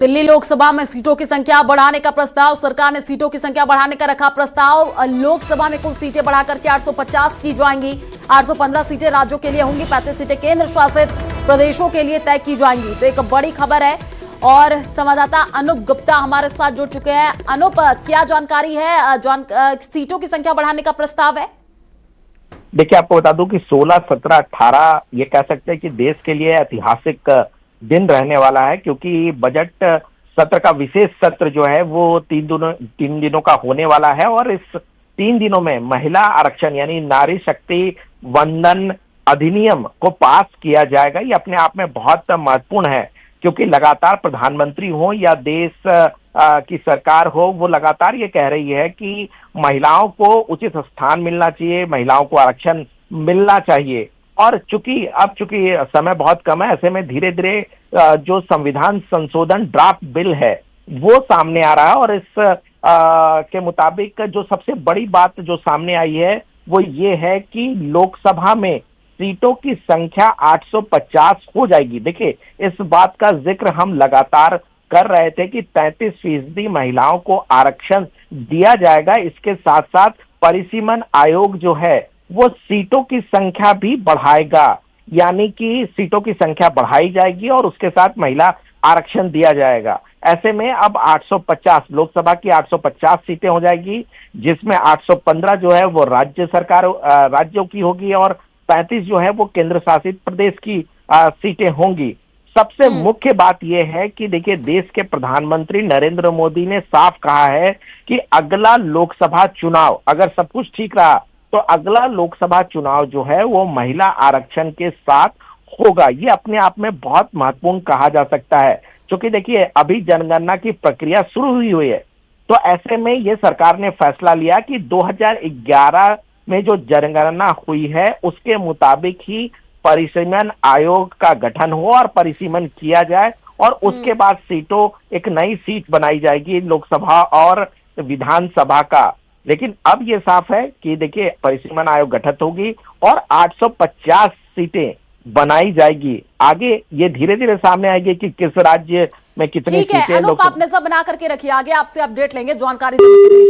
दिल्ली लोकसभा में सीटों की संख्या बढ़ाने का प्रस्ताव। सरकार ने सीटों की संख्या बढ़ाने का रखा प्रस्ताव। लोकसभा में कुल सीटें बढ़ाकर के 850 की जाएंगी। 815 सीटें राज्यों के लिए होंगी, 35 सीटें केंद्र शासित प्रदेशों के लिए तय की जाएंगी। तो एक बड़ी खबर है और संवाददाता अनूप गुप्ता हमारे साथ जुड़ चुके हैं। अनूप, क्या जानकारी है? सीटों की संख्या बढ़ाने का प्रस्ताव है। देखिए, आपको बता दूं कि 16, 17, 18 ये कह सकते हैं कि देश के लिए ऐतिहासिक दिन रहने वाला है, क्योंकि बजट सत्र का विशेष सत्र जो है वो 3 दिनों का होने वाला है। और इस 3 दिनों में महिला आरक्षण यानी नारी शक्ति वंदन अधिनियम को पास किया जाएगा। ये अपने आप में बहुत महत्वपूर्ण है, क्योंकि लगातार प्रधानमंत्री हो या देश की सरकार हो, वो लगातार ये कह रही है कि महिलाओं को उचित स्थान मिलना चाहिए, महिलाओं को आरक्षण मिलना चाहिए। और चूंकि समय बहुत कम है, ऐसे में धीरे धीरे जो संविधान संशोधन ड्राफ्ट बिल है वो सामने आ रहा है। और इस के मुताबिक जो सबसे बड़ी बात जो सामने आई है वो ये है कि लोकसभा में सीटों की संख्या 850 हो जाएगी। देखिए, इस बात का जिक्र हम लगातार कर रहे थे कि 33% महिलाओं को आरक्षण दिया जाएगा। इसके साथ साथ परिसीमन आयोग जो है वो सीटों की संख्या भी बढ़ाएगा, यानी कि सीटों की संख्या बढ़ाई जाएगी और उसके साथ महिला आरक्षण दिया जाएगा। ऐसे में अब 850 लोकसभा की 850 सीटें हो जाएगी, जिसमें 815 जो है वो राज्यों की होगी और 35 जो है वो केंद्र शासित प्रदेश की सीटें होंगी। सबसे मुख्य बात यह है कि देखिए, देश के प्रधानमंत्री नरेंद्र मोदी ने साफ कहा है कि अगला लोकसभा चुनाव अगर सब कुछ ठीक रहा तो अगला लोकसभा चुनाव जो है वो महिला आरक्षण के साथ होगा। ये अपने आप में बहुत महत्वपूर्ण कहा जा सकता है, क्योंकि देखिए अभी जनगणना की प्रक्रिया शुरू हुई है। तो ऐसे में ये सरकार ने फैसला लिया कि 2011 में जो जनगणना हुई है उसके मुताबिक ही परिसीमन आयोग का गठन हो और परिसीमन किया जाए और उसके बाद सीटों एक नई सीट बनाई जाएगी लोकसभा और विधानसभा का। लेकिन अब ये साफ है कि देखिए, परिसीमन आयोग गठित होगी और 850 सीटें बनाई जाएगी। आगे ये धीरे धीरे सामने आएगी कि किस राज्य में कितनी सीटें। अनूप, आप नजर बना करके रखिए, आगे आपसे अपडेट लेंगे जानकारी देने के लिए।